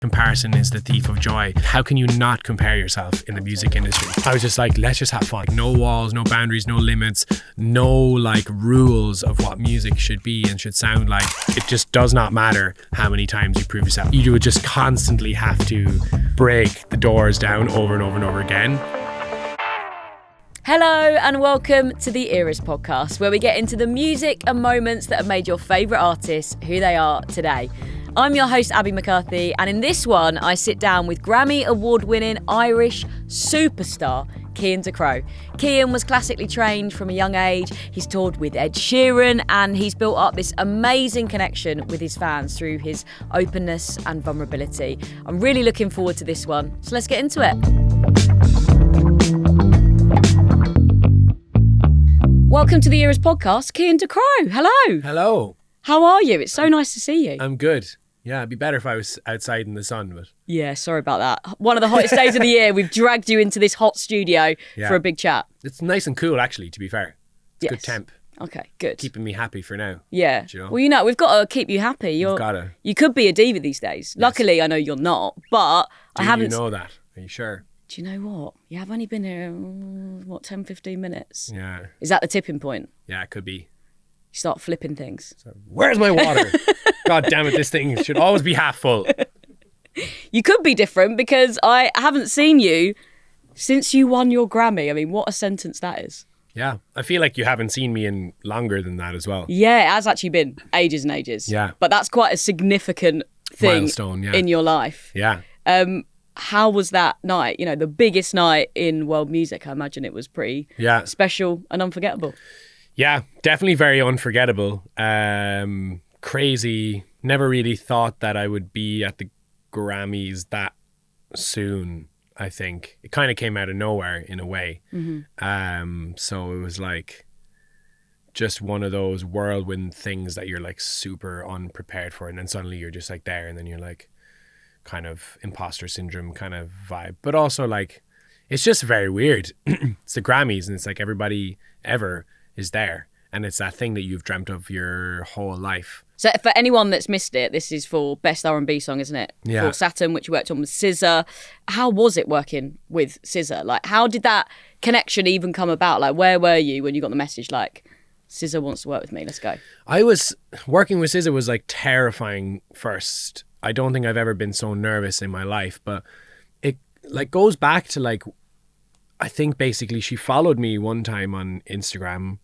Comparison is the thief of joy. How can you not compare yourself in the music industry? I was just like, let's just have fun. No walls, no boundaries, no limits, no like rules of what music should be and should sound like. It just does not matter how many times you prove yourself. You would just constantly have to break the doors down over and over and over again. Hello and welcome to the Eras podcast, where we get into the music and moments that have made your favourite artists who they are today. I'm your host, Abbie McCarthy, and in this one, I sit down with Grammy Award-winning Irish superstar Cian Ducrot. Cian was classically trained from a young age. He's toured with Ed Sheeran, and he's built up this amazing connection with his fans through his openness and vulnerability. I'm really looking forward to this one, so let's get into it. Welcome to the Eras podcast, Cian Ducrot. Hello. Hello. How are you? It's so nice to see you. I'm good. Yeah, it'd be better if I was outside in the sun, but... Yeah, sorry about that. One of the hottest days of the year. We've dragged you into this hot studio for a big chat. It's nice and cool, actually, to be fair. It's Yes. good temp. Okay, good. Keeping me happy for now. Yeah. Do you know? Well, we've got to keep you happy. We've gotta. You could be a diva these days. Yes. Luckily, I know you're not, but Do I haven't... you know that? Are you sure? Do you know what? You have only been here, 10, 15 minutes? Yeah. Is that the tipping point? Yeah, it could be. You start flipping things. So, where's my water? God damn it, this thing should always be half full. You could be different because I haven't seen you since you won your Grammy. I mean, what a sentence that is. Yeah, I feel like you haven't seen me in longer than that as well. Yeah, it has actually been ages and ages. Yeah. But that's quite a significant thing Milestone, yeah. in your life. Yeah. How was that night? You know, the biggest night in world music. I imagine it was pretty special and unforgettable. Yeah, definitely very unforgettable. Crazy. Never really thought that I would be at the Grammys that soon, I think. It kind of came out of nowhere in a way. Mm-hmm. So it was like just one of those whirlwind things that you're like super unprepared for, and then suddenly you're just like there, and then you're like kind of imposter syndrome kind of vibe. But also like, it's just very weird. It's the Grammys, and it's like everybody ever is there, and it's that thing that you've dreamt of your whole life. So for anyone that's missed it, this is for Best R&B Song, isn't it? Yeah. For Saturn, which you worked on with SZA. How was it working with SZA? Like, how did that connection even come about? Like, where were you when you got the message, like, SZA wants to work with me, let's go? I was working with SZA was like terrifying first. I don't think I've ever been so nervous in my life, but it like goes back to like, I think basically she followed me one time on Instagram.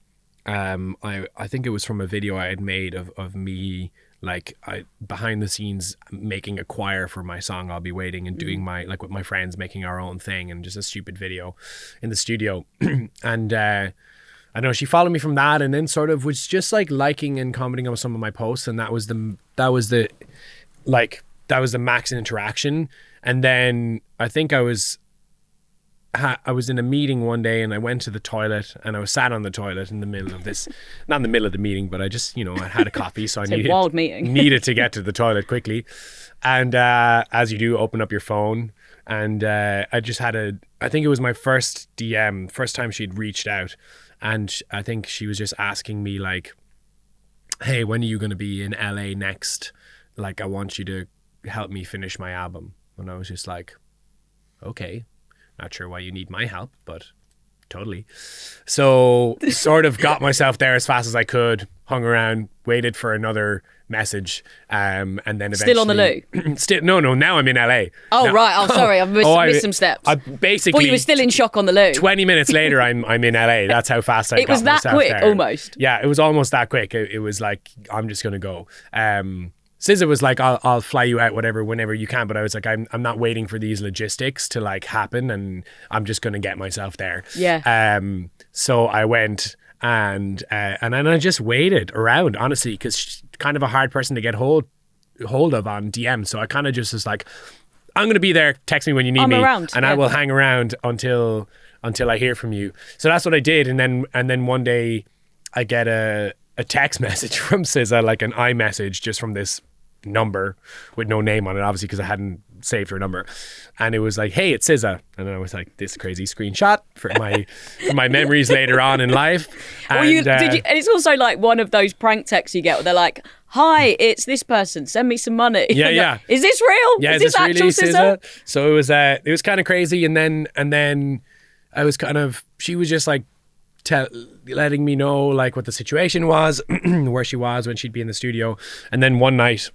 I think it was from a video I had made of me like behind the scenes making a choir for my song I'll Be Waiting, and doing my like with my friends making our own thing, and just a stupid video in the studio. And I don't know, she followed me from that, and then sort of was just like liking and commenting on some of my posts, and that was the max interaction. And then I think I was in a meeting one day, and I went to the toilet, and I was sat on the toilet in the middle of this, not in the middle of the meeting, but I just, I had a coffee, so I needed to get to the toilet quickly. And as you do, open up your phone, and I just had I think it was my first DM, first time she'd reached out, and I think she was just asking me like, hey, when are you going to be in LA next? Like, I want you to help me finish my album. And I was just like, okay. Not sure why you need my help, but totally. So sort of got myself there as fast as I could, hung around, waited for another message, and then eventually... Still on the loo? No, now I'm in LA. Oh, now, right. Oh, sorry. I've missed some steps. I basically... Thought you were still in shock on the loo. 20 minutes later, I'm in LA. That's how fast I got myself there. It was that quick, almost. Yeah, it was almost that quick. It was like, I'm just going to go. SZA was like, I'll fly you out whenever you can, but I was like, I'm not waiting for these logistics to like happen, and I'm just gonna get myself there. Yeah. So I went, and then I just waited around, honestly, because she's kind of a hard person to get hold of on DM. So I kind of just was like, I'm gonna be there. Text me when you need me, around, and I will hang around until I hear from you. So that's what I did, and then one day I get a text message from SZA, like an iMessage, just from this number with no name on it, obviously, because I hadn't saved her number, and it was like, hey, it's SZA. And then I was like, this crazy screenshot for my memories later on in life. And and it's also like one of those prank texts you get where they're like, hi, it's this person, send me some money. Yeah. Is this real? Yeah, is this actual really SZA? So it was kind of crazy, and then I was kind of, she was just like letting me know like what the situation was, where she was when she'd be in the studio, and then one night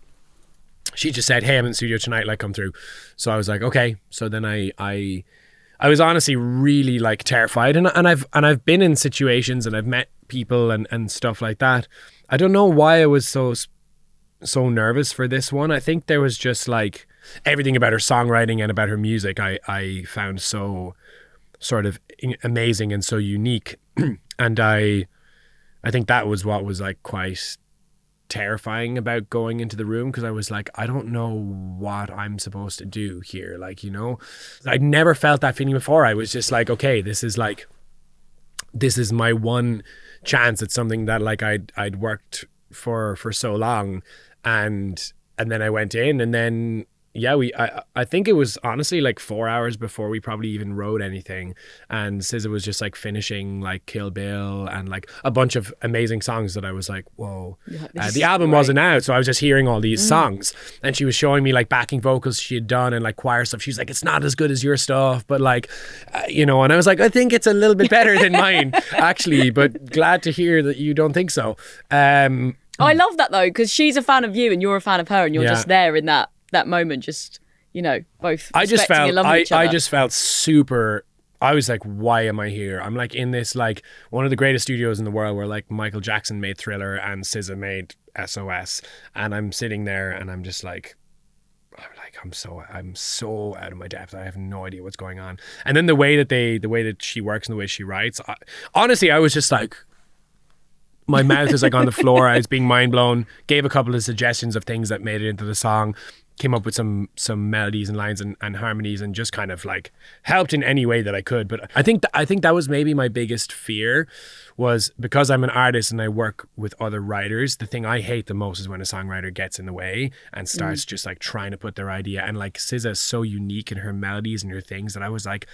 she just said, hey, I'm in the studio tonight, like come through. So I was like, okay. So then I was honestly really like terrified, and I've been in situations and I've met people and stuff like that. I don't know why I was so nervous for this one. I think there was just like everything about her songwriting and about her music I found so sort of amazing and so unique. And I think that was what was like quite terrifying about going into the room, because I was like, I don't know what I'm supposed to do here. Like, you know, I'd never felt that feeling before. I was just like, okay, this is my one chance at something that like I'd worked for so long, and then I went in, and then I think it was honestly like 4 hours before we probably even wrote anything, and SZA was just like finishing like Kill Bill and like a bunch of amazing songs that I was like, whoa. The album wasn't out, so I was just hearing all these songs, and she was showing me like backing vocals she had done and like choir stuff. She's like, it's not as good as your stuff, but like you know, and I was like, I think it's a little bit better than mine actually, but glad to hear that you don't think so. I love that though, because she's a fan of you and you're a fan of her, and you're just there in that moment, just, you know, both respecting and loving each other. I just felt super, I was like, why am I here? I'm like in this like one of the greatest studios in the world, where like Michael Jackson made Thriller and SZA made SOS, and I'm sitting there and I'm just like, I'm so out of my depth. I have no idea what's going on. And then the way that she works and the way she writes, honestly, I was just like, my mouth is like on the floor. I was being mind blown. Gave a couple of suggestions of things that made it into the song. Came up with some melodies and lines and harmonies, and just kind of like helped in any way that I could. But I think that was maybe my biggest fear, was because I'm an artist and I work with other writers. The thing I hate the most is when a songwriter gets in the way and starts just like trying to put their idea. And like SZA is so unique in her melodies and her things that I was like,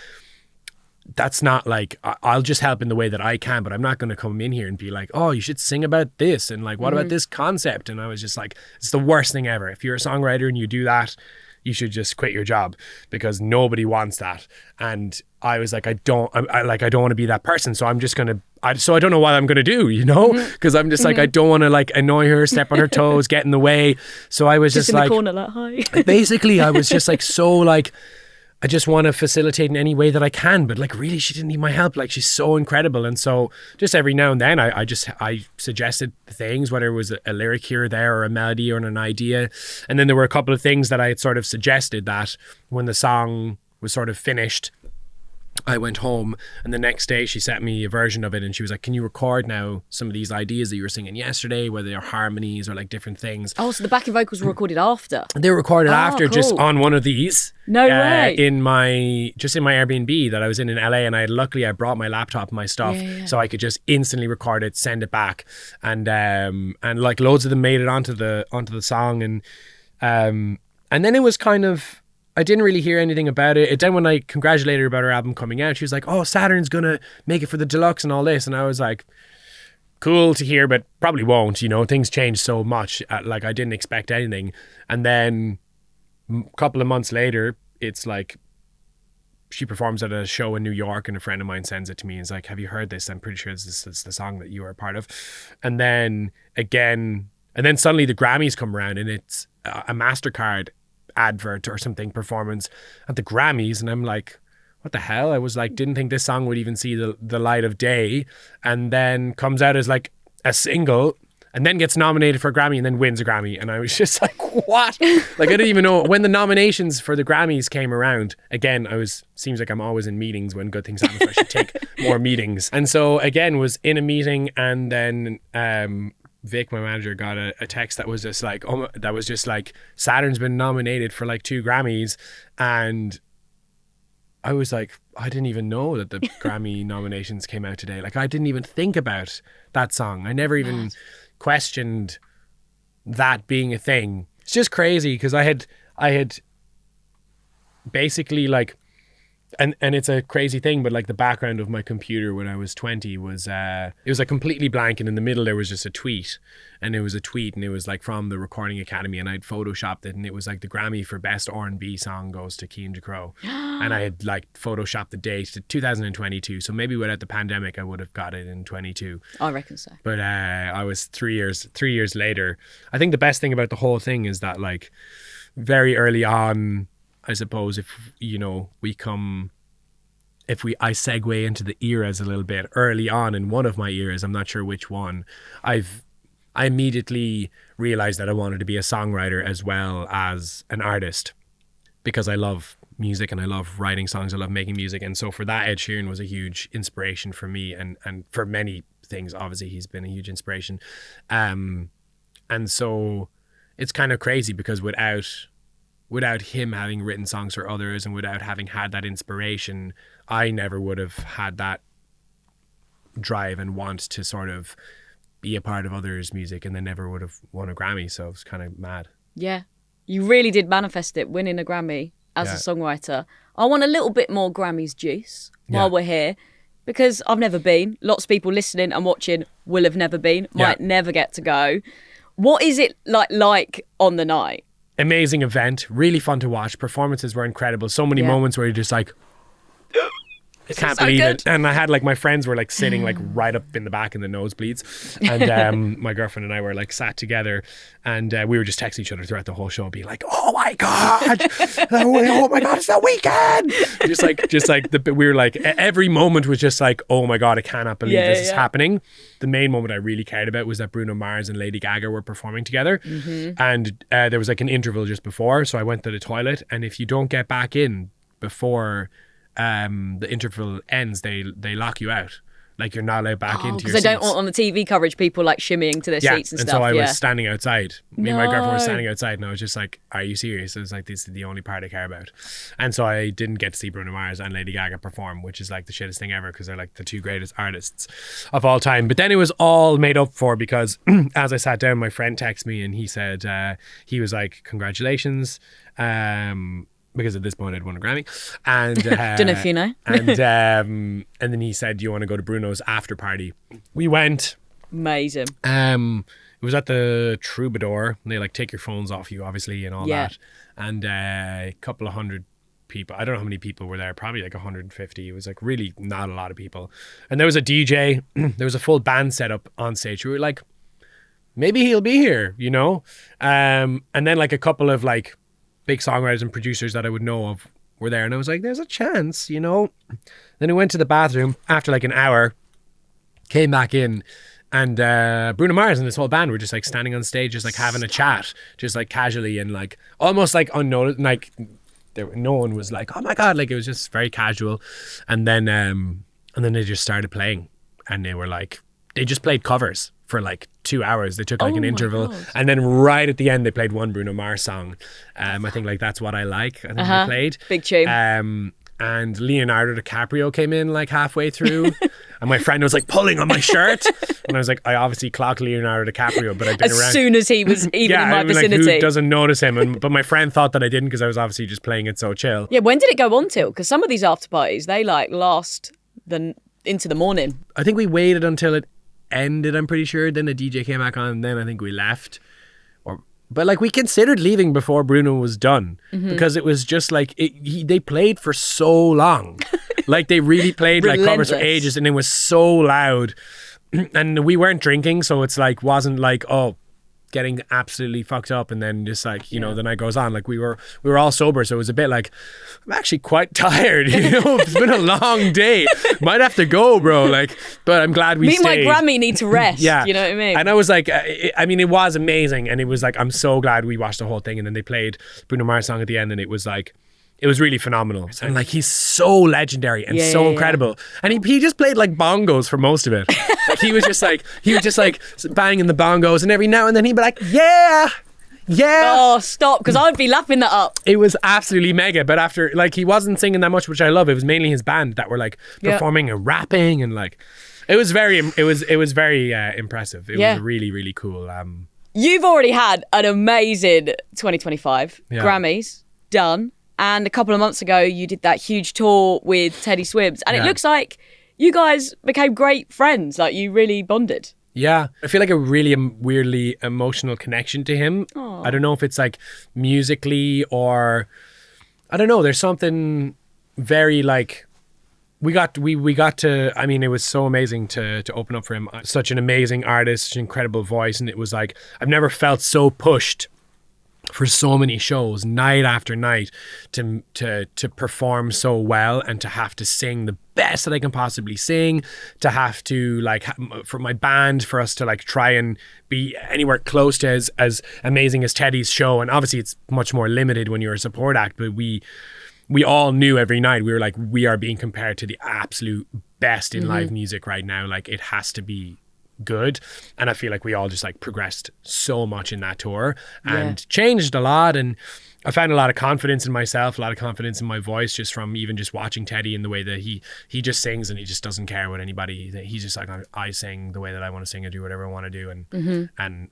that's not like, I'll just help in the way that I can, but I'm not going to come in here and be like, oh, you should sing about this, and like, what about this concept? And I was just like, it's the worst thing ever. If you're a songwriter and you do that, you should just quit your job, because nobody wants that. And I was like, I don't want to be that person. So I'm just going to, I don't know what I'm going to do, you know, because I'm just like, I don't want to like annoy her, step on her toes, get in the way. So I was just in like, the corner, like, hi. Basically, I was just like, so like, I just want to facilitate in any way that I can, but like really she didn't need my help. Like, she's so incredible. And so just every now and then I suggested things, whether it was a lyric here or there or a melody or an idea. And then there were a couple of things that I had sort of suggested that when the song was sort of finished, I went home, and the next day she sent me a version of it, and she was like, can you record now some of these ideas that you were singing yesterday, whether they're harmonies or like different things. Oh, so the backing vocals were recorded after? They were recorded after, cool. Just on one of these. No way. In my Airbnb that I was in LA, and I brought my laptop and my stuff, so I could just instantly record it, send it back, and like loads of them made it onto the song, and then it was kind of, I didn't really hear anything about it. Then when I congratulated her about her album coming out, she was like, oh, Saturn's gonna make it for the deluxe and all this, and I was like, cool to hear, but probably won't, you know, things change so much, like I didn't expect anything. And then a couple of months later, it's like she performs at a show in New York, and a friend of mine sends it to me and is like, have you heard this? I'm pretty sure this is the song that you are a part of. And then suddenly the Grammys come around, and it's a MasterCard advert or something performance at the Grammys, and I'm like, what the hell? I was like, didn't think this song would even see the light of day, and then comes out as like a single, and then gets nominated for a Grammy, and then wins a Grammy. And I was just like, what? Like, I didn't even know when the nominations for the Grammys came around. Again, seems like I'm always in meetings when good things happen, so I should take more meetings. And so again, was in a meeting, and then Vic, my manager, got a text that was just like, Saturn's been nominated for like 2 Grammys. And I was like, I didn't even know that the Grammy nominations came out today. Like, I didn't even think about that song. I never even questioned that being a thing. It's just crazy, because I had basically like And it's a crazy thing, but like the background of my computer when I was 20 was it was like completely blank, and in the middle there was just a tweet, and it was like from the Recording Academy, and I'd photoshopped it, and it was like the Grammy for best R&B song goes to Cian Ducrot, and I had like photoshopped the date to 2022, so maybe without the pandemic I would have got it in 22. I reckon so. But I was 3 years later. I think the best thing about the whole thing is that like very early on, I suppose I segue into the eras a little bit early on in one of my eras, I'm not sure which one, I immediately realized that I wanted to be a songwriter as well as an artist, because I love music and I love writing songs, I love making music. And so for that, Ed Sheeran was a huge inspiration for me, and for many things, obviously he's been a huge inspiration. And so it's kind of crazy because without him having written songs for others and without having had that inspiration, I never would have had that drive and want to sort of be a part of others' music, and then never would have won a Grammy. So it's kind of mad. Yeah. You really did manifest it, winning a Grammy as a songwriter. I want a little bit more Grammys juice while we're here, because I've never been. Lots of people listening and watching will have never been, might never get to go. What is it like on the night? Amazing event, really fun to watch. Performances were incredible. So many moments where you're just like, I can't believe it. And I had like my friends were like sitting like right up in the back in the nosebleeds, and my girlfriend and I were like sat together, and we were just texting each other throughout the whole show, being like, "Oh my god, oh my god, it's the weekend!" We were like, every moment was just like, "Oh my god, I cannot believe this is happening." The main moment I really cared about was that Bruno Mars and Lady Gaga were performing together, and there was like an interval just before, so I went to the toilet, and if you don't get back in before the interval ends, they lock you out. Like you're not allowed back into your seats. Because they don't want on the TV coverage people like shimmying to their seats and stuff. So I was standing outside. Me and my girlfriend were standing outside, and I was just like, "Are you serious?" I was like, "This is the only part I care about." And so I didn't get to see Bruno Mars and Lady Gaga perform, which is like the shittest thing ever, because they're like the two greatest artists of all time. But then it was all made up for, because as I sat down, my friend texted me and he said, he was like, "Congratulations." Because at this point I'd won a Grammy, and don't know if you know. and then he said, "Do you want to go to Bruno's Afterparty?" We went. Amazing. It was at the Troubadour, and they like take your phones off you, obviously, and all that. And a couple of hundred people. I don't know how many people were there. Probably like 150. It was like really not a lot of people. And there was a DJ. There was a full band set up on stage. We were like, maybe he'll be here, you know. And then like a couple of like big songwriters and producers that I would know of were there, and I was like, there's a chance, you know. Then I went to the bathroom after like an hour, came back in, and Bruno Mars and this whole band were just like standing on stage, just like having a chat, just like casually, and like almost like unnoticed, like no one was like, oh my god, like it was just very casual. And then they just started playing, and they just played covers for like 2 hours. They took like an interval, and then right at the end they played one Bruno Mars song. I think like That's What I Like, I think they played. Big tune. And Leonardo DiCaprio came in like halfway through, and my friend was like pulling on my shirt, and I was like, I obviously clocked Leonardo DiCaprio, but I've been around as soon as he was even in my vicinity. Like, who doesn't notice him? But my friend thought that I didn't, because I was obviously just playing it so chill. Yeah, when did it go on till? Because some of these after parties, they like last into the morning. I think we waited until it ended, I'm pretty sure. Then the DJ came back on, and then I think we left. But like we considered leaving before Bruno was done, because it was just like they played for so long. Like they really played like covers for ages, and it was so loud, and we weren't drinking, so it's like wasn't like getting absolutely fucked up, and then just like you know the night goes on. Like we were all sober, so it was a bit like I'm actually quite tired, you know. It's been a long day, might have to go, bro. Like, but I'm glad we stayed. Me and my Grammy need to rest. You know what I mean? And I was like, I mean it was amazing, and it was like I'm so glad we watched the whole thing. And then they played Bruno Mars song at the end, and it was like it was really phenomenal. And like he's so legendary and so incredible. And he just played like bongos for most of it. Like he was just like banging the bongos, and every now and then he'd be like, yeah. Oh, stop, because I'd be lapping that up. It was absolutely mega. But after, like, he wasn't singing that much, which I love. It was mainly his band that were like performing and rapping, and like it was very impressive. It was really, really cool. You've already had an amazing 2025 Grammys done. And a couple of months ago, you did that huge tour with Teddy Swims. And it looks like you guys became great friends. Like, you really bonded. Yeah, I feel like a really weirdly emotional connection to him. Aww. I don't know if it's like musically or I don't know. There's something very like we got to. I mean, it was so amazing to open up for him. Such an amazing artist, such an incredible voice, and it was like I've never felt so pushed for so many shows, night after night, to perform so well and to have to sing the best that I can possibly sing, to have to like for my band, for us to like try and be anywhere close to as amazing as Teddy's show. And obviously it's much more limited when you're a support act, but we all knew every night, we were like, we are being compared to the absolute best in live music right now. Like, it has to be good. And I feel like we all just like progressed so much in that tour and changed a lot. And I found a lot of confidence in myself, a lot of confidence in my voice, just from even just watching Teddy and the way that he just sings, and he just doesn't care what anybody. He's just like, I sing the way that I want to sing and do whatever I want to do, and I'm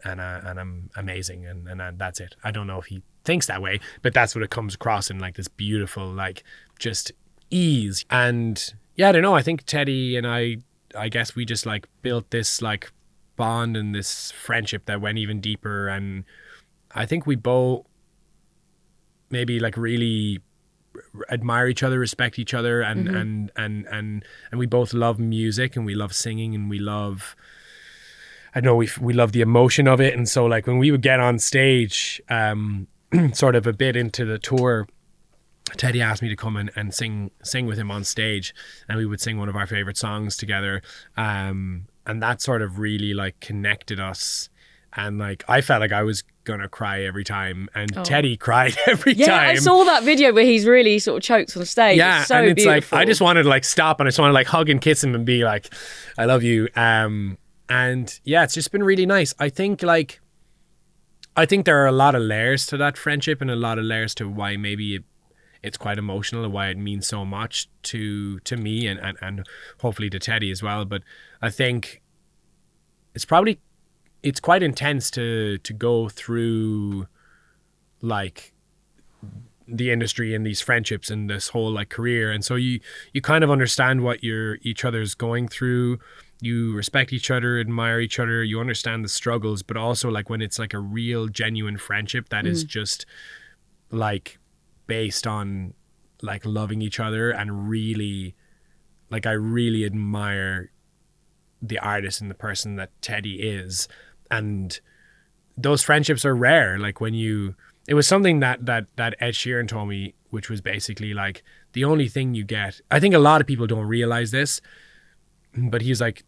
amazing, and that's it. I don't know if he thinks that way, but that's what it comes across in like this beautiful like just ease. And yeah, I don't know. I think Teddy and I guess we just like built this like bond and this friendship that went even deeper, and I think we both maybe like really admire each other, respect each other, and we both love music, and we love singing, and we love, I know we love the emotion of it. And so like when we would get on stage sort of a bit into the tour, Teddy asked me to come and sing with him on stage, and we would sing one of our favorite songs together, and that sort of really like connected us. And like I felt like I was gonna cry every time, and Teddy cried every time. Yeah, I saw that video where he's really sort of choked on stage. Yeah, it's so and it's beautiful. like I just wanted to like stop, and I just wanted to like hug and kiss him and be like, I love you. And yeah, it's just been really nice. I think there are a lot of layers to that friendship, and a lot of layers to why maybe it's quite emotional, and why it means so much to me and hopefully to Teddy as well. But I think it's quite intense to go through like the industry and these friendships and this whole like career. And so you kind of understand what each other's going through. You respect each other, admire each other, you understand the struggles, but also like when it's like a real genuine friendship that is just like based on like loving each other, and really like I really admire the artist and the person that Teddy is. And those friendships are rare. Like it was something that Ed Sheeran told me, which was basically like the only thing you get. I think a lot of people don't realize this, but he's like,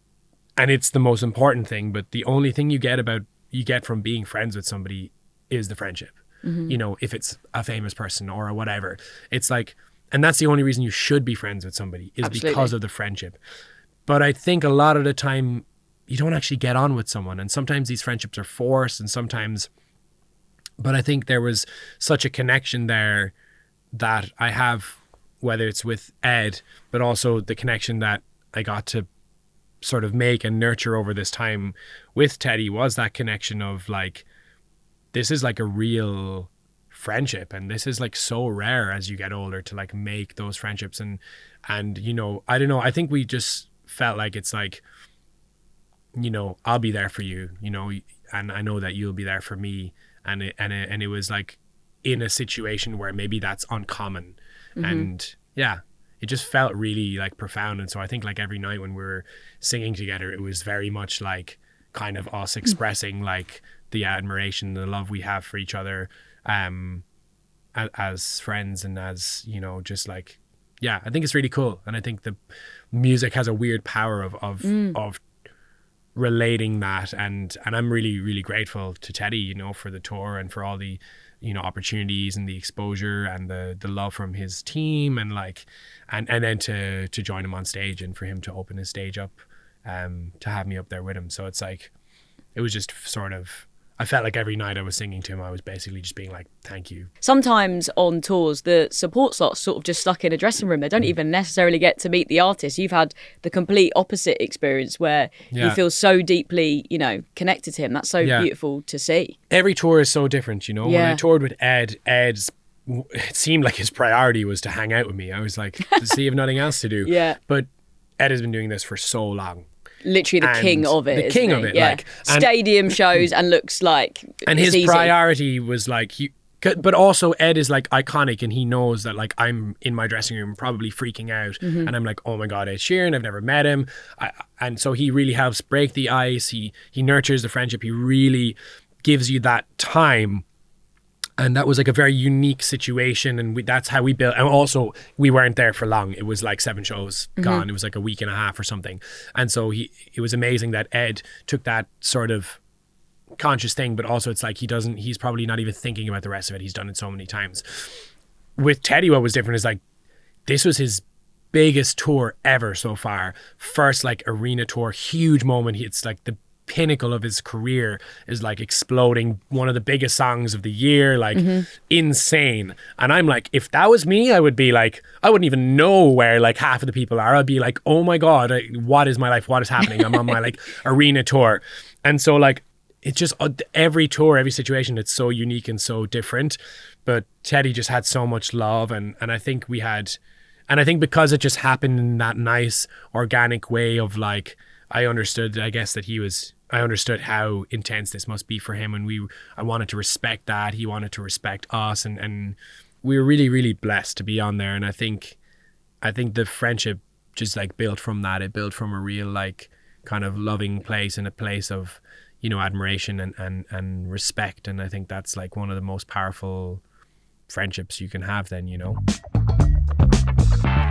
and it's the most important thing, but the only thing you get from being friends with somebody is the friendship. You know, if it's a famous person or whatever, it's like, and that's the only reason you should be friends with somebody is Absolutely. Because of the friendship. But I think a lot of the time you don't actually get on with someone, and sometimes these friendships are forced, and sometimes, but I think there was such a connection there that I have, whether it's with Ed, but also the connection that I got to sort of make and nurture over this time with Teddy was that connection of like, this is like a real friendship, and this is like so rare as you get older to like make those friendships. And you know, I don't know, I think we just felt like it's like, you know, I'll be there for you, you know, and I know that you'll be there for me, and it was like in a situation where maybe that's uncommon. And yeah, it just felt really like profound. And so I think like every night when we were singing together, it was very much like kind of us expressing like the admiration, the love we have for each other as friends, and as, you know, just like, yeah, I think it's really cool. And I think the music has a weird power of relating that, and I'm really, really grateful to Teddy, you know, for the tour and for all the, you know, opportunities and the exposure and the love from his team, and like and then to join him on stage, and for him to open his stage up, to have me up there with him. So it's like, it was just sort of, I felt like every night I was singing to him, I was basically just being like, thank you. Sometimes on tours, the support slot's sort of just stuck in a dressing room. They don't even necessarily get to meet the artist. You've had the complete opposite experience where you feel so deeply, you know, connected to him. That's so beautiful to see. Every tour is so different, you know. When I toured with Ed's it seemed like his priority was to hang out with me. I was like, does he have nothing else to do? Yeah. But Ed has been doing this for so long. Literally the king of it. The king of it. Yeah. Like, stadium shows and looks like and his priority was like, but also Ed is like iconic, and he knows that like I'm in my dressing room probably freaking out, and I'm like, oh my God, Ed Sheeran, I've never met him. And so he really helps break the ice. He nurtures the friendship. He really gives you that time. And that was like a very unique situation, and that's how we built. And also, we weren't there for long. It was like 7 shows gone. It was like a week and a half or something. And so it was amazing that Ed took that sort of conscious thing, but also it's like he's probably not even thinking about the rest of it. He's done it so many times. With Teddy, what was different is like, this was his biggest tour ever so far. First like arena tour, huge moment. It's like the pinnacle of his career, is like exploding, one of the biggest songs of the year, like insane. And I'm like, if that was me, I would be like, I wouldn't even know where like half of the people are. I'd be like, oh my God, what is my life? What is happening? I'm on my like arena tour. And so like, it's just every tour, every situation, it's so unique and so different. But Teddy just had so much love, and I think because it just happened in that nice organic way of like, I understood how intense this must be for him, and I wanted to respect that. He wanted to respect us, and we were really, really blessed to be on there. And I think the friendship just like built from that. It built from a real like kind of loving place, and a place of, you know, admiration and respect. And I think that's like one of the most powerful friendships you can have then, you know.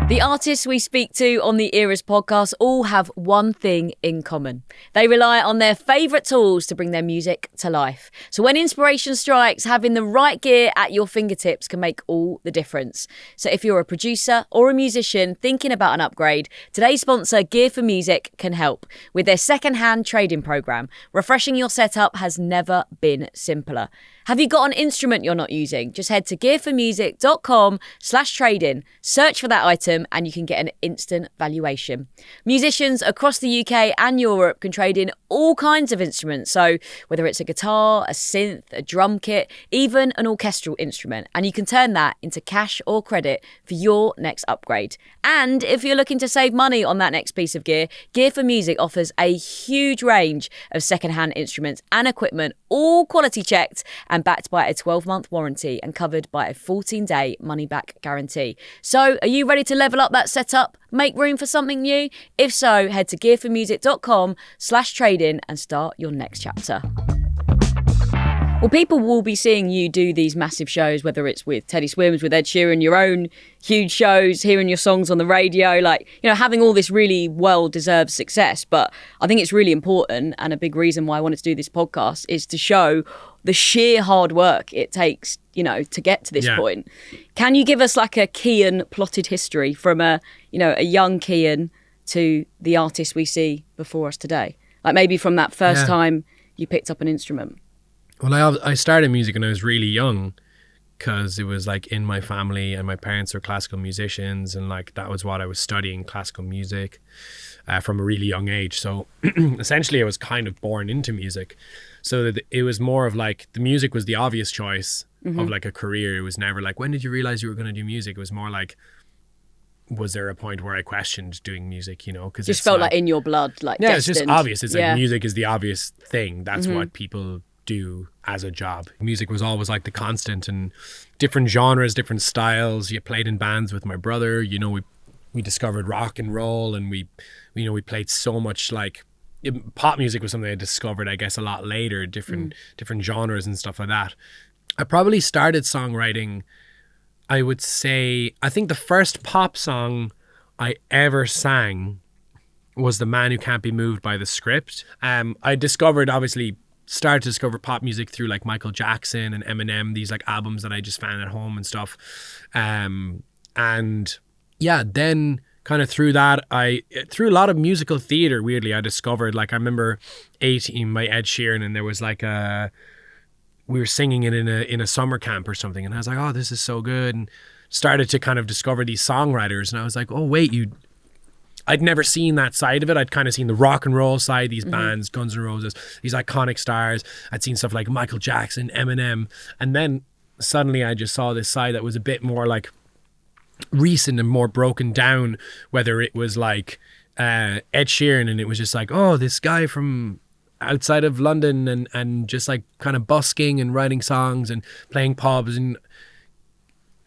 The artists we speak to on the Eras podcast all have one thing in common. They rely on their favourite tools to bring their music to life. So when inspiration strikes, having the right gear at your fingertips can make all the difference. So if you're a producer or a musician thinking about an upgrade, today's sponsor, Gear for Music, can help. With their second-hand trading programme, refreshing your setup has never been simpler. Have you got an instrument you're not using? Just head to gearformusic.com/trading, search for that item, and you can get an instant valuation. Musicians across the UK and Europe can trade in all kinds of instruments. So whether it's a guitar, a synth, a drum kit, even an orchestral instrument, and you can turn that into cash or credit for your next upgrade. And if you're looking to save money on that next piece of gear, Gear for Music offers a huge range of second-hand instruments and equipment, all quality checked and backed by a 12-month warranty and covered by a 14-day money-back guarantee. So, are you ready to level up that setup? Make room for something new? If so, head to gearformusic.com/trading and start your next chapter. Well, people will be seeing you do these massive shows, whether it's with Teddy Swims, with Ed Sheeran, your own huge shows, hearing your songs on the radio, like, you know, having all this really well-deserved success. But I think it's really important, and a big reason why I wanted to do this podcast is to show the sheer hard work it takes, you know, to get to this point. Can you give us like a Cian plotted history from a young Cian to the artist we see before us today? Like maybe from that first time you picked up an instrument. Well, I started music when I was really young, because it was like in my family, and my parents are classical musicians, and like that was what I was studying, classical music, from a really young age. So essentially I was kind of born into music. So that it was more of like, the music was the obvious choice of like a career. It was never like, when did you realize you were going to do music? It was more like, was there a point where I questioned doing music, you know? Because just felt like in your blood, like yeah, destined. It's just obvious. It's like music is the obvious thing. That's what people do as a job. Music was always like the constant, and different genres, different styles. You played in bands with my brother, you know, we discovered rock and roll, and we played so much. Like pop music was something I discovered, I guess, a lot later, different genres and stuff like that. I probably started songwriting, I would say, I think the first pop song I ever sang was The Man Who Can't Be Moved by the Script. I started to discover pop music through like Michael Jackson and Eminem, these like albums that I just found at home and stuff. And yeah, then kind of through that, through a lot of musical theater, weirdly, I discovered, like, I remember A-Team by Ed Sheeran, and there was like we were singing it in a summer camp or something, and I was like, oh, this is so good, and started to kind of discover these songwriters, and I was like, oh wait, I'd never seen that side of it. I'd kind of seen the rock and roll side, these bands, Guns N' Roses, these iconic stars. I'd seen stuff like Michael Jackson, Eminem. And then suddenly I just saw this side that was a bit more like recent and more broken down, whether it was like Ed Sheeran and it was just like, oh, this guy from outside of London and just like kind of busking and writing songs and playing pubs and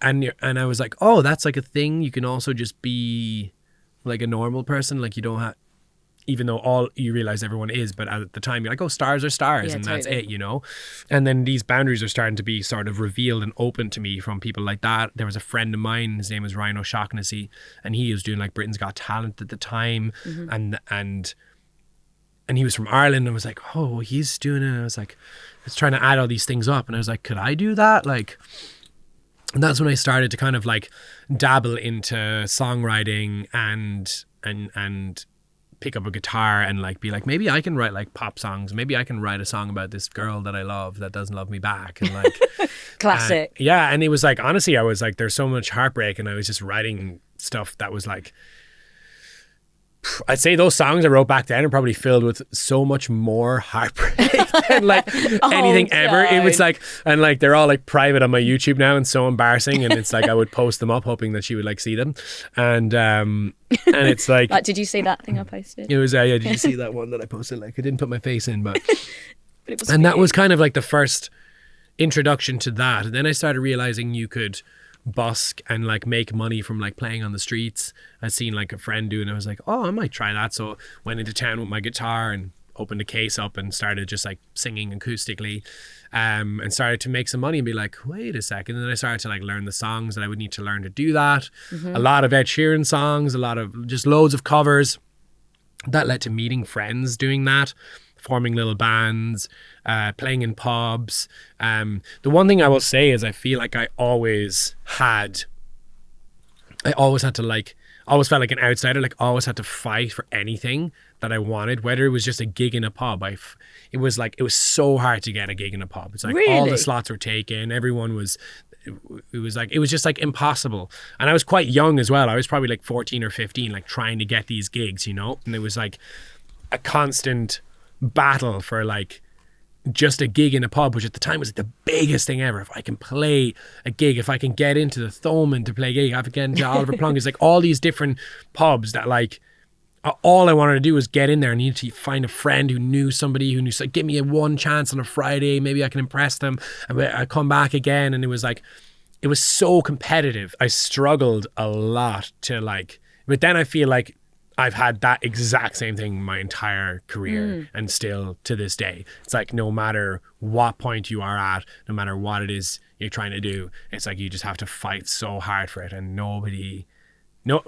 I was like, oh, that's like a thing. You can also just be like a normal person, like you don't have, even though all you realize everyone is, but at the time you're like, oh, stars are stars, and totally. That's it, you know. And then these boundaries are starting to be sort of revealed and open to me from people like that. There was a friend of mine, his name was Ryan O'Shaughnessy, and he was doing like Britain's Got Talent at the time, and he was from Ireland. And I was like, oh, he's doing it. I was like, I was trying to add all these things up, and I was like, could I do that? Like, and that's when I started to kind of like dabble into songwriting and pick up a guitar and like be like, maybe I can write like pop songs. Maybe I can write a song about this girl that I love that doesn't love me back. And like classic. And it was like, honestly, I was like, there's so much heartbreak, and I was just writing stuff that was like, I'd say those songs I wrote back then are probably filled with so much more heartbreak than like anything ever. It was like, and like they're all like private on my YouTube now and so embarrassing, and it's like I would post them up hoping that she would like see them, and it's like, did you see that thing I posted? It was yeah, did you see that one that I posted? Like I didn't put my face in, but it was and that was kind of like the first introduction to that. And then I started realizing you could busk and like make money from like playing on the streets. I'd seen like a friend do, and I was like, oh, I might try that. So went into town with my guitar and opened a case up and started just like singing acoustically, and started to make some money and be like, wait a second. And then I started to like learn the songs that I would need to learn to do that. A lot of Ed Sheeran songs, a lot of just loads of covers. That led to meeting friends doing that, forming little bands, playing in pubs. The one thing I will say is I feel like I always had to like, always felt like an outsider, like always had to fight for anything that I wanted, whether it was just a gig in a pub. It was so hard to get a gig in a pub. It's like really? All the slots were taken. Everyone was, it was just like impossible. And I was quite young as well. I was probably like 14 or 15, like trying to get these gigs, you know? And it was like a constant battle for like just a gig in a pub, which at the time was like the biggest thing ever. If I can play a gig, if I can get into the Thoman to play a gig, if I can get into Oliver Plunkett's, like all these different pubs that like all I wanted to do was get in there. I needed to find a friend who knew somebody who knew, like, give me a one chance on a Friday, maybe I can impress them, and I come back again. And it was like, it was so competitive. I struggled a lot to like, but then I feel like I've had that exact same thing my entire career, and still to this day. It's like no matter what point you are at, no matter what it is you're trying to do, it's like you just have to fight so hard for it, and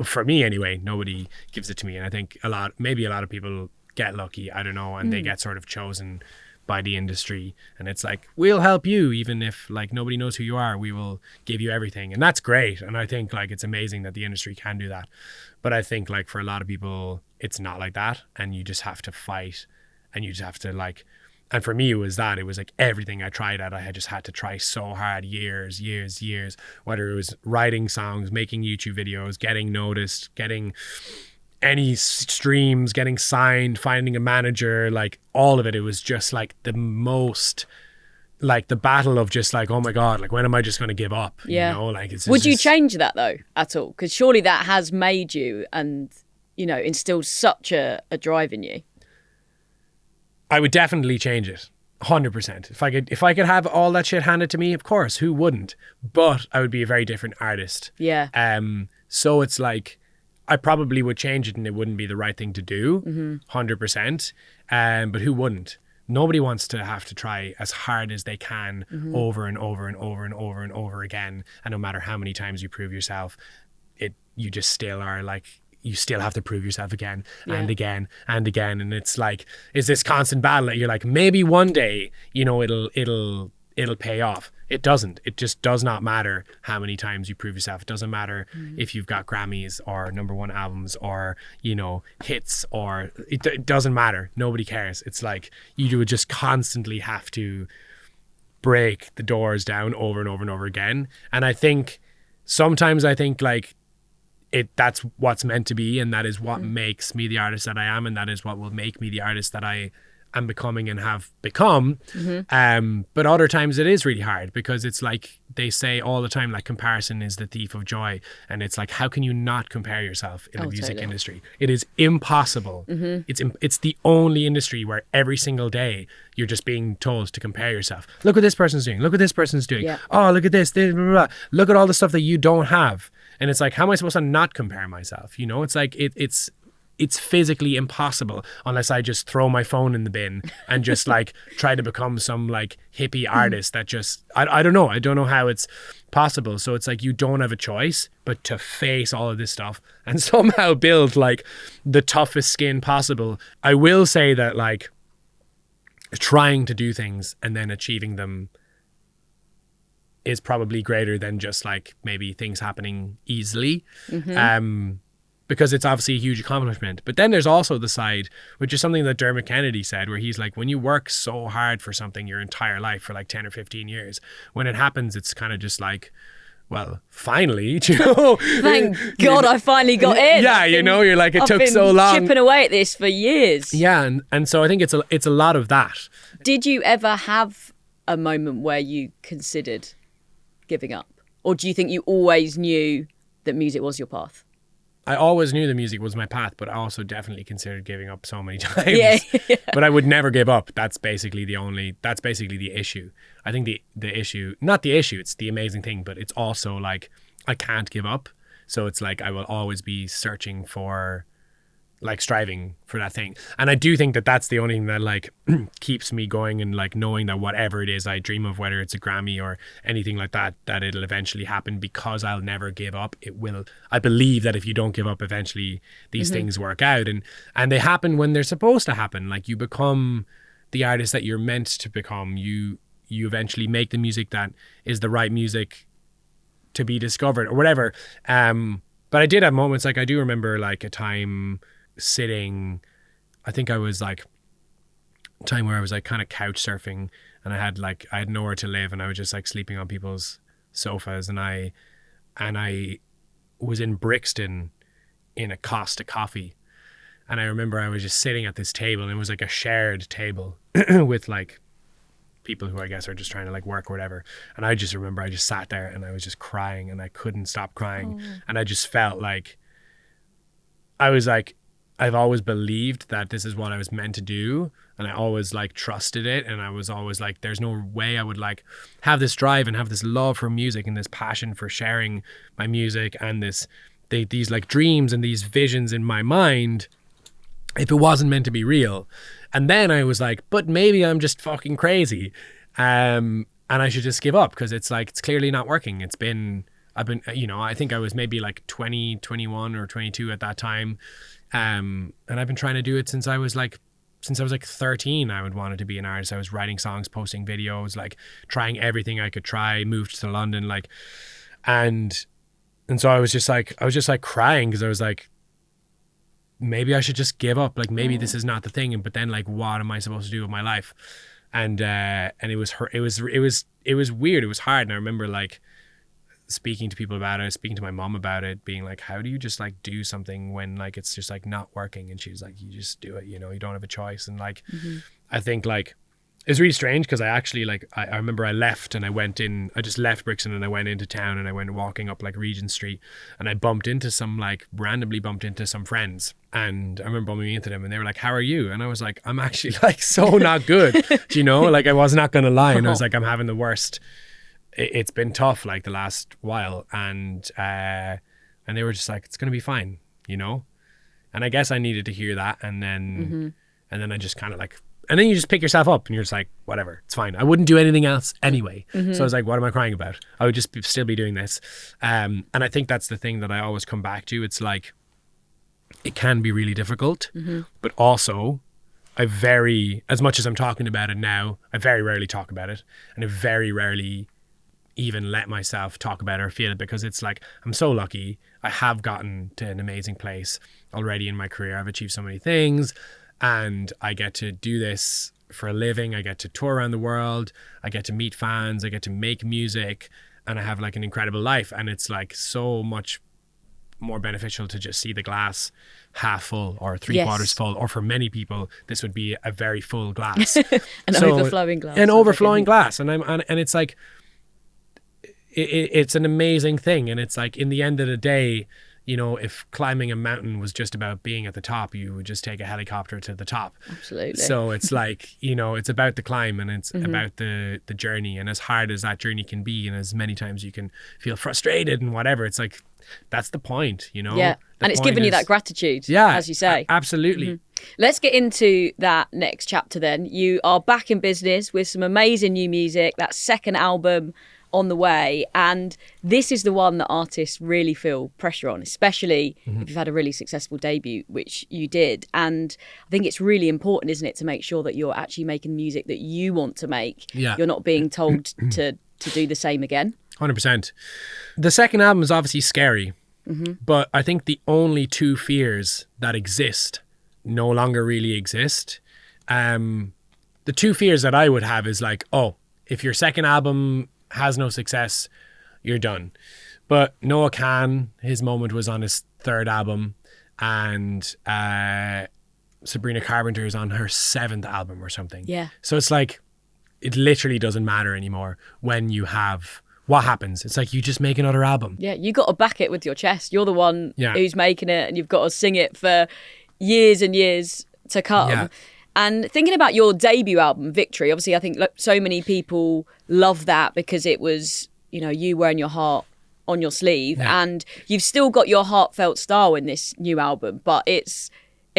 for me anyway, nobody gives it to me. And I think maybe a lot of people get lucky, I don't know, and they get sort of chosen by the industry, and it's like, we'll help you even if like nobody knows who you are, we will give you everything. And that's great, and I think like it's amazing that the industry can do that. But I think like for a lot of people it's not like that, and you just have to fight, and you just have to like, and for me it was like everything I tried at, I had just had to try so hard, years, whether it was writing songs, making YouTube videos, getting noticed, getting any streams, getting signed, finding a manager, like all of it. It was just like the most, like the battle of just like, oh my God, like when am I just going to give up? Yeah. You know, like Would you change that though at all? Because surely that has made you and, you know, instilled such a drive in you. I would definitely change it. 100%. If I could have all that shit handed to me, of course, who wouldn't? But I would be a very different artist. Yeah. So it's like, I probably would change it and it wouldn't be the right thing to do, 100%. But who wouldn't? Nobody wants to have to try as hard as they can over and over and over and over and over again. And no matter how many times you prove yourself, you just still are like, you still have to prove yourself again and again and again. And it's like, is this constant battle that you're like, maybe one day, you know, it'll pay off. It doesn't. It just does not matter how many times you prove yourself. It doesn't matter if you've got Grammys or #1 albums or, you know, hits, or it doesn't matter. Nobody cares. It's like you would just constantly have to break the doors down over and over and over again. And I think sometimes like that's what's meant to be, and that is what makes me the artist that I am, and that is what will make me the artist that I and becoming and have become. But other times it is really hard, because it's like they say all the time, like, comparison is the thief of joy. And it's like, how can you not compare yourself in the music industry? It is impossible. It's the only industry where every single day you're just being told to compare yourself. Look what this person's doing. Look what this person's doing. Oh, look at this. Blah, blah, blah. Look at all the stuff that you don't have. And it's like, how am I supposed to not compare myself? You know, it's like, it's physically impossible unless I just throw my phone in the bin and just like try to become some like hippie artist that just, I don't know. I don't know how it's possible. So it's like, you don't have a choice but to face all of this stuff and somehow build like the toughest skin possible. I will say that like trying to do things and then achieving them is probably greater than just like maybe things happening easily. Because it's obviously a huge accomplishment. But then there's also the side, which is something that Dermot Kennedy said, where he's like, when you work so hard for something your entire life for like 10 or 15 years, when it happens, it's kind of just like, well, finally, you know. Thank God I finally got in. Yeah, you know, you're like, it took so long. Chipping away at this for years. Yeah, and so I think it's a lot of that. Did you ever have a moment where you considered giving up? Or do you think you always knew that music was your path? I always knew the music was my path, but I also definitely considered giving up so many times. Yeah. But I would never give up. That's basically the issue. I think the issue, not the issue, it's the amazing thing, but it's also like, I can't give up. So it's like, I will always be searching for, like, striving for that thing. And I do think that that's the only thing that like keeps me going, and like knowing that whatever it is I dream of, whether it's a Grammy or anything like that, that it'll eventually happen, because I'll never give up. It will. I believe that if you don't give up, eventually these things work out, and they happen when they're supposed to happen. Like, you become the artist that you're meant to become. You eventually make the music that is the right music to be discovered or whatever. But I did have moments, like I do remember like a time sitting, I think I was like a time where I was like kind of couch surfing, and I had nowhere to live, and I was just like sleeping on people's sofas, and I was in Brixton in a Costa Coffee, and I remember I was just sitting at this table, and it was like a shared table with like people who I guess are just trying to like work or whatever, and I just remember I just sat there and I was just crying, and I couldn't stop crying. And I just felt like I was like, I've always believed that this is what I was meant to do, and I always like trusted it, and I was always like, there's no way I would like have this drive and have this love for music and this passion for sharing my music and these like dreams and these visions in my mind if it wasn't meant to be real. And then I was like, but maybe I'm just fucking crazy, and I should just give up, because it's like, it's clearly not working. I've been, you know, I think I was maybe like 20, 21 or 22 at that time. And I've been trying to do it since I was like 13. I would wanted to be an artist. I was writing songs, posting videos, like trying everything I could try, moved to London, like, and so I was just like crying, because I was like, maybe I should just give up. Like, maybe this is not the thing. But then like, what am I supposed to do with my life? And it was weird. It was hard. And I remember like speaking to people about it, speaking to my mom about it, being like, how do you just like do something when like it's just like not working? And she was like, you just do it, you know, you don't have a choice. And like, I think like it's really strange, because I actually like, I remember I left and I just left Brixton and I went into town, and I went walking up like Regent Street, and I randomly bumped into some friends, and I remember bumping into them, and they were like, how are you? And I was like, I'm actually like so not good, you know, like I was not gonna lie. And I was like, I'm having the worst. It's been tough like the last while, and they were just like, it's gonna be fine, you know. And I guess I needed to hear that, and then I just kind of like, and then you just pick yourself up, and you're just like, whatever, it's fine. I wouldn't do anything else anyway. So I was like, what am I crying about? I would just still be doing this. And I think that's the thing that I always come back to. It's like, it can be really difficult, but also as much as I'm talking about it now, I very rarely talk about it, and I very rarely even let myself talk about it or feel it, because it's like, I'm so lucky. I have gotten to an amazing place already in my career. I've achieved so many things, and I get to do this for a living. I get to tour around the world. I get to meet fans. I get to make music, and I have like an incredible life. And it's like so much more beneficial to just see the glass half full or three quarters full, or for many people this would be a very full glass. Overflowing glass. An overflowing glass. And it's like it's an amazing thing. And it's like, in the end of the day, you know, if climbing a mountain was just about being at the top, you would just take a helicopter to the top. Absolutely. So it's like, you know, it's about the climb, and it's about the journey, and as hard as that journey can be, and as many times you can feel frustrated and whatever, it's like, that's the point, you know? Yeah. And it's given you that gratitude, as you say. Absolutely. Let's get into that next chapter then. You are back in business with some amazing new music, that second album on the way, and this is the one that artists really feel pressure on, especially if you've had a really successful debut, which you did. And I think it's really important, isn't it, to make sure that you're actually making music that you want to make. Yeah. You're not being told to do the same again. 100%. The second album is obviously scary, but I think the only two fears that exist no longer really exist. The two fears that I would have is like, oh, if your second album has no success, you're done. But Noah Kahan, his moment was on his third album, and Sabrina Carpenter's on her seventh album or something. Yeah. So it's like, it literally doesn't matter anymore when you have, what happens? It's like, you just make another album. Yeah, you got to back it with your chest. You're the one who's making it, and you've got to sing it for years and years to come. Yeah. And thinking about your debut album, Victory, obviously I think so many people love that because it was, you know, you wearing your heart on your sleeve, and you've still got your heartfelt style in this new album, but it's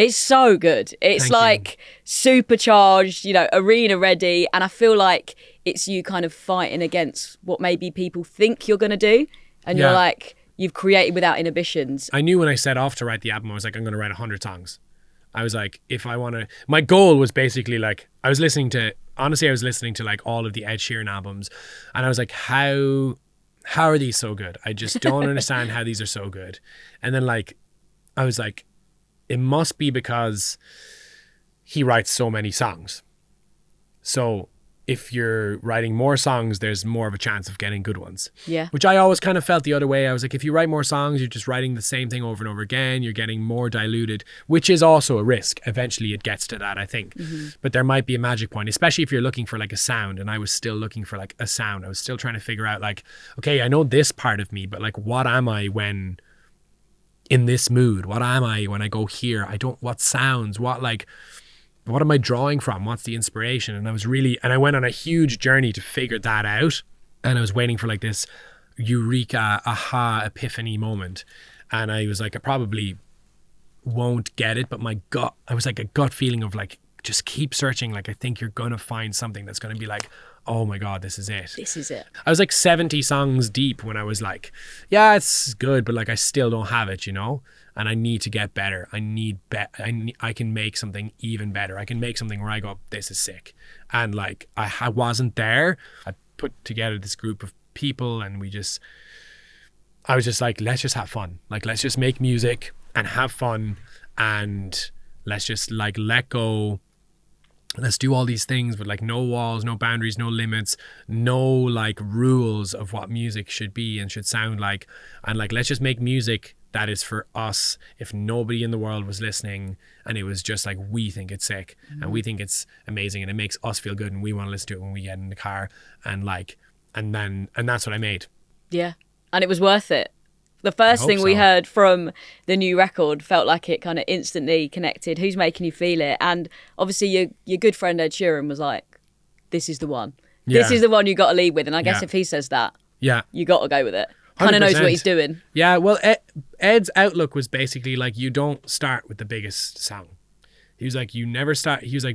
so good. It's like supercharged, you know, arena ready, and I feel like it's you kind of fighting against what maybe people think you're going to do, and you're like, you've created without inhibitions. I knew when I set off to write the album, I was like, I'm going to write 100 songs. I was like, if I want to, my goal was basically like, I was listening to like all of the Ed Sheeran albums, and I was like, how are these so good? I just don't understand how these are so good. And then like, I was like, it must be because he writes so many songs. So if you're writing more songs, there's more of a chance of getting good ones. Yeah. Which I always kind of felt the other way. I was like, if you write more songs, you're just writing the same thing over and over again. You're getting more diluted, which is also a risk. Eventually it gets to that, I think. But there might be a magic point, especially if you're looking for like a sound. And I was still looking for like a sound. I was still trying to figure out like, okay, I know this part of me, but like, what am I when in this mood? What am I when I go here? What sounds, what am I drawing from? What's the inspiration? And I went on a huge journey to figure that out. And I was waiting for like this eureka, aha, epiphany moment. And I was like, I probably won't get it, but I was like a gut feeling of like, just keep searching. Like, I think you're going to find something that's going to be like, oh my God, this is it. This is it. I was like 70 songs deep when I was like, yeah, it's good, but like, I still don't have it, you know? And I need to get better. I can make something even better. I can make something where I go, this is sick. And like, I wasn't there. I put together this group of people, and I was just like, let's just have fun. Like, let's just make music and have fun, and let's just like let go. Let's do all these things with like no walls, no boundaries, no limits, no like rules of what music should be and should sound like. And like, let's just make music that is for us. If nobody in the world was listening, and it was just like, we think it's sick and we think it's amazing and it makes us feel good and we want to listen to it when we get in the car, and like, and that's what I made. Yeah. And it was worth it. The first thing we heard from the new record felt like it kind of instantly connected. Who's Making You Feel It? And obviously your good friend Ed Sheeran was like, this is the one. Yeah. This is the one you got to lead with. And I guess if he says that, you got to go with it. Kind of knows what he's doing. Yeah, well, Ed's outlook was basically like, you don't start with the biggest song. He was like,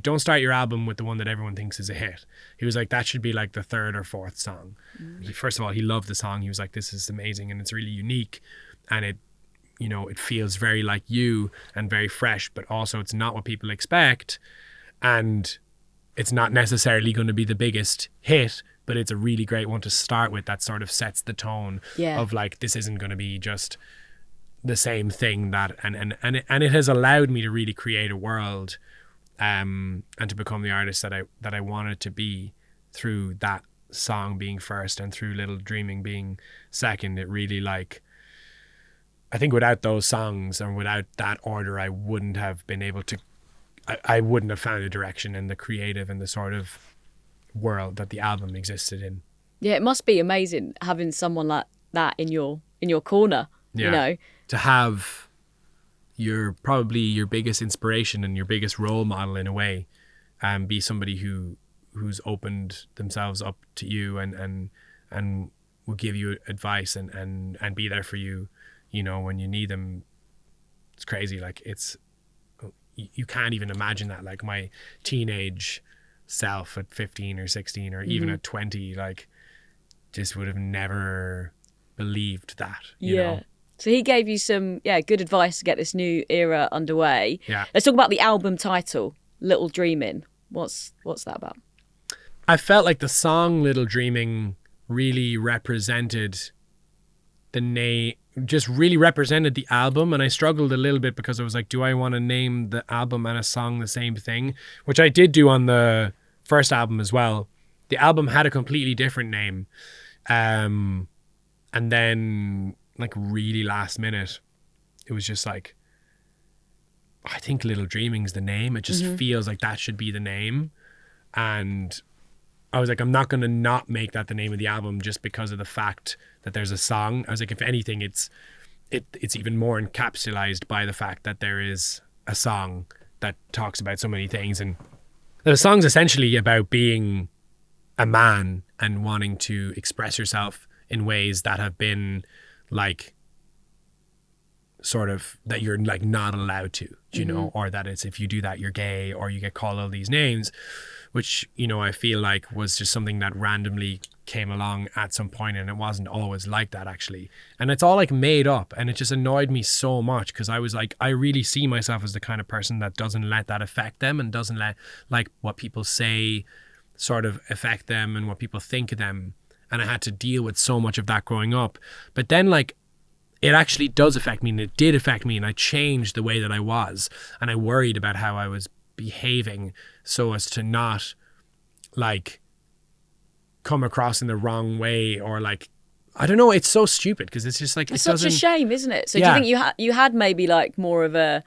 don't start your album with the one that everyone thinks is a hit. He was like, that should be like the third or fourth song. First of all, he loved the song. He was like, this is amazing and it's really unique, and it feels very like you and very fresh, but also it's not what people expect, and it's not necessarily going to be the biggest hit, but it's a really great one to start with that sort of sets the tone of like, this isn't going to be just the same thing that, and it has allowed me to really create a world and to become the artist that I wanted to be through that song being first and through Little Dreaming being second. It really like, I think without those songs and without that order, I wouldn't have been able to, I wouldn't have found a direction in the creative and the sort of world that the album existed in. Yeah, it must be amazing having someone like that in your corner, you know. To have probably your biggest inspiration and your biggest role model in a way, be somebody who's opened themselves up to you and will give you advice and be there for you, you know, when you need them. It's crazy. Like, you can't even imagine that. Like, my teenage self at 15 or 16 or even at 20, like, just would have never believed that, you know. So he gave you some good advice to get this new era underway. Yeah. Let's talk about the album title, Little Dreamin'. What's that about? I felt like the song Little Dreaming really represented the name, just really represented the album. And I struggled a little bit because I was like, do I want to name the album and a song the same thing? Which I did do on the first album as well. The album had a completely different name. And then, like, really last minute, it was just like, I think Little Dreaming's the name. It just feels like that should be the name. And I was like, I'm not going to not make that the name of the album just because of the fact that there's a song. I was like, if anything, it's even more encapsulated by the fact that there is a song that talks about so many things. And the song's essentially about being a man and wanting to express yourself in ways that have been like sort of that you're like not allowed to, you know, or that it's, if you do that, you're gay, or you get called all these names, which, you know, I feel like was just something that randomly came along at some point, and it wasn't always like that actually. And it's all like made up, and it just annoyed me so much because I was like, I really see myself as the kind of person that doesn't let that affect them and doesn't let like what people say sort of affect them and what people think of them. And I had to deal with so much of that growing up. But then like, it actually does affect me, and it did affect me, and I changed the way that I was, and I worried about how I was behaving so as to not like come across in the wrong way, or like, I don't know, it's so stupid because it's just like, it's such a shame, isn't it? So do you think you had maybe like more of a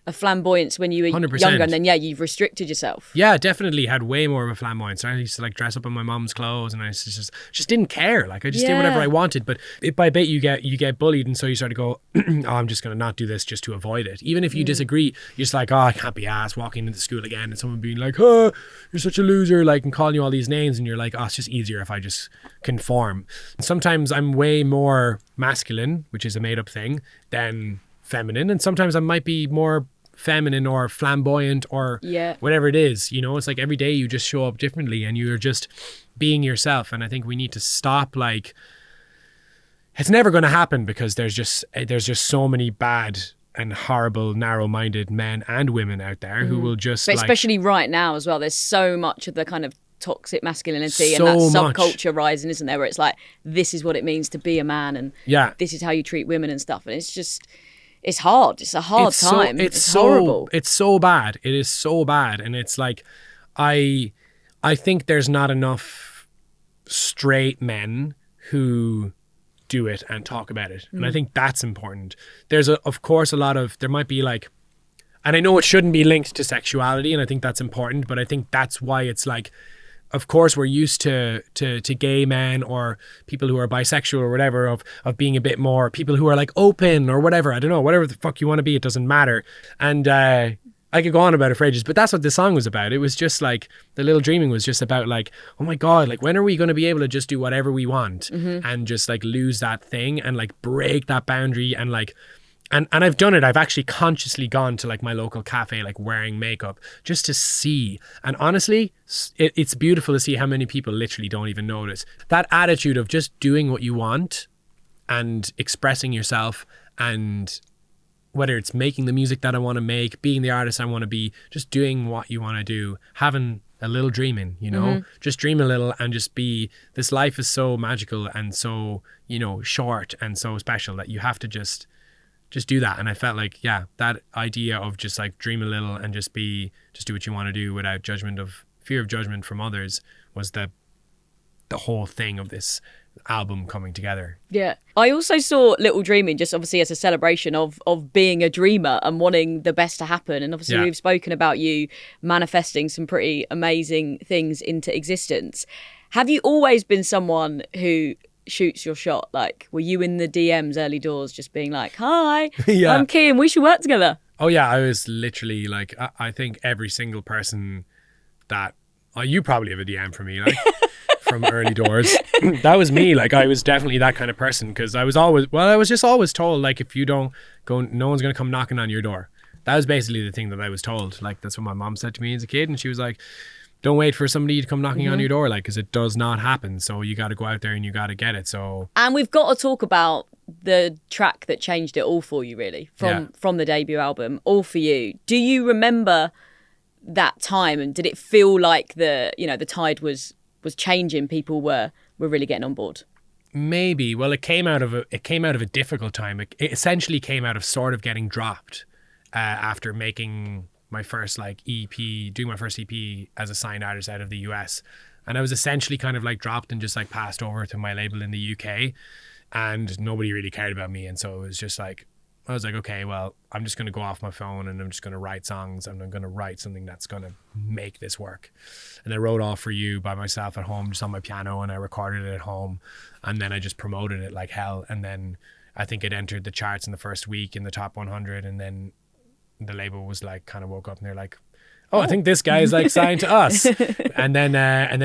flamboyance when you were 100%. younger, and then you've restricted yourself? Yeah, definitely had way more of a flamboyance. I used to like dress up in my mom's clothes, and I just didn't care. Like, I just did whatever I wanted. But bit by bit you get bullied, and so you start to go, oh, I'm just gonna not do this just to avoid it. Even if you disagree, you're just like, oh, I can't be asked walking into school again and someone being like, oh, you're such a loser, like, and calling you all these names, and you're like, oh, it's just easier if I just conform. And sometimes I'm way more masculine, which is a made up thing, than feminine, and sometimes I might be more feminine or flamboyant or whatever it is, you know. It's like every day you just show up differently and you're just being yourself. And I think we need to stop, like, it's never going to happen because there's just so many bad and horrible narrow-minded men and women out there who will just, but especially right now as well, there's so much of the kind of toxic masculinity and that subculture rising, isn't there, where it's like, this is what it means to be a man, and this is how you treat women and stuff. And it's just, it's hard. It's a hard time. It's horrible. It's so bad. It is so bad. And it's like, I think there's not enough straight men who do it and talk about it. And I think that's important. There's of course a lot of, there might be like, and I know it shouldn't be linked to sexuality, and I think that's important, but I think that's why it's like, of course we're used to gay men or people who are bisexual or whatever of being a bit more, people who are like open or whatever, I don't know, whatever the fuck you want to be, it doesn't matter. And I could go on about it for ages, but that's what the song was about. It was just like, the Little Dreaming was just about like, oh my God, like, when are we going to be able to just do whatever we want and just like lose that thing and like break that boundary and like, and I've done it. I've actually consciously gone to like my local cafe, like wearing makeup just to see. And honestly, it's beautiful to see how many people literally don't even notice. That attitude of just doing what you want and expressing yourself, and whether it's making the music that I want to make, being the artist I want to be, just doing what you want to do, having a little dreaming, you know, just dream a little and just be, this life is so magical and so, you know, short and so special that you have to just do that. And I felt like, that idea of just like dream a little and just do what you want to do without fear of judgment from others was the whole thing of this album coming together. Yeah. I also saw Little Dreaming just obviously as a celebration of being a dreamer and wanting the best to happen. And obviously we've spoken about you manifesting some pretty amazing things into existence. Have you always been someone who shoots your shot? Like, were you in the DMs early doors just being like, hi, I'm Cian, we should work together? Oh yeah, I was literally like, I think every single person that, you probably have a DM for me, like, from early doors. That was me. Like, I was definitely that kind of person, because I was just always told, like, if you don't go, no one's going to come knocking on your door. That was basically the thing that I was told. Like, that's what my mom said to me as a kid, and she was like, don't wait for somebody to come knocking on your door, like, because it does not happen. So you got to go out there and you got to get it. So, and we've got to talk about the track that changed it all for you, really, from the debut album, All For You. Do you remember that time, and did it feel like the tide was changing, people were really getting on board? Maybe. Well, it came out of a difficult time. It essentially came out of sort of getting dropped after making my first doing my first EP as a signed artist out of the US. And I was essentially kind of like dropped and just like passed over to my label in the UK, and nobody really cared about me. And so it was just like, I was like, okay, well, I'm just going to go off my phone and I'm just going to write songs, and I'm going to write something that's going to make this work. And I wrote All For You by myself at home, just on my piano, and I recorded it at home. And then I just promoted it like hell. And then I think it entered the charts in the first week in the top 100. And then the label was like, kind of woke up and they're like, oh, I think this guy is like signed to us. And then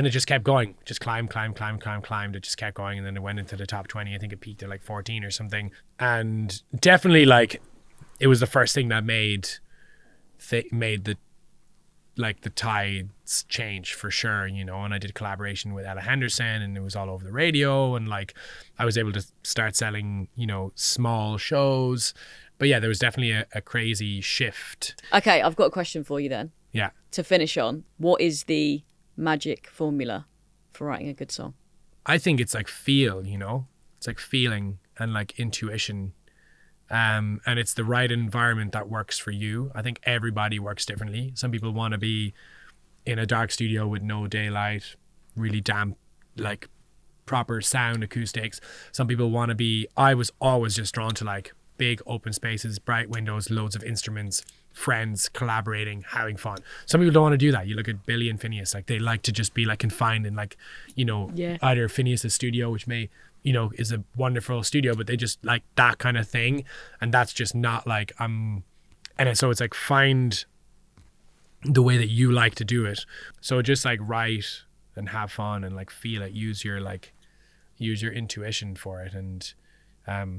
it just kept going, just climbed. It just kept going. And then it went into the top 20. I think it peaked at like 14 or something. And definitely like, it was the first thing that made the tides change for sure, you know. And I did collaboration with Ella Henderson, and it was all over the radio. And like, I was able to start selling, you know, small shows. But yeah, there was definitely a crazy shift. Okay, I've got a question for you then. Yeah. To finish on, what is the magic formula for writing a good song? I think it's like feel, you know? It's like feeling and like intuition. And it's the right environment that works for you. I think everybody works differently. Some people want to be in a dark studio with no daylight, really damp, like proper sound acoustics. Some people want to be, I was always just drawn to like big open spaces, bright windows, loads of instruments, friends, collaborating, having fun. Some people don't want to do that. You look at Billy and Phineas, like they like to just be like confined in like, you know, either Phineas's studio, which may, you know, is a wonderful studio, but they just like that kind of thing. And that's just not like, and so it's like, find the way that you like to do it. So just like write and have fun and like feel it, use your intuition for it. And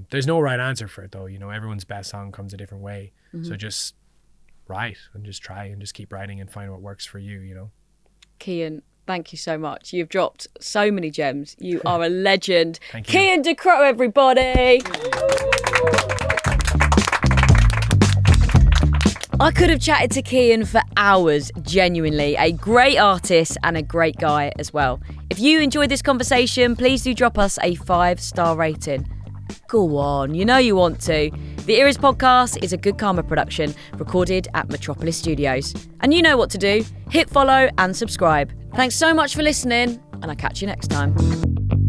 there's no right answer for it though, you know. Everyone's best song comes a different way. So just write and just try and just keep writing and find what works for you, you know. Cian, thank you so much. You've dropped so many gems. You are a legend. Thank you. Cian Ducrot, everybody. I could have chatted to Cian for hours, genuinely. A great artist and a great guy as well. If you enjoyed this conversation, please do drop us a 5-star rating. Go on, you know you want to. The Eras podcast is a Good Karma production recorded at Metropolis Studios. And you know what to do. Hit follow and subscribe. Thanks so much for listening, and I'll catch you next time.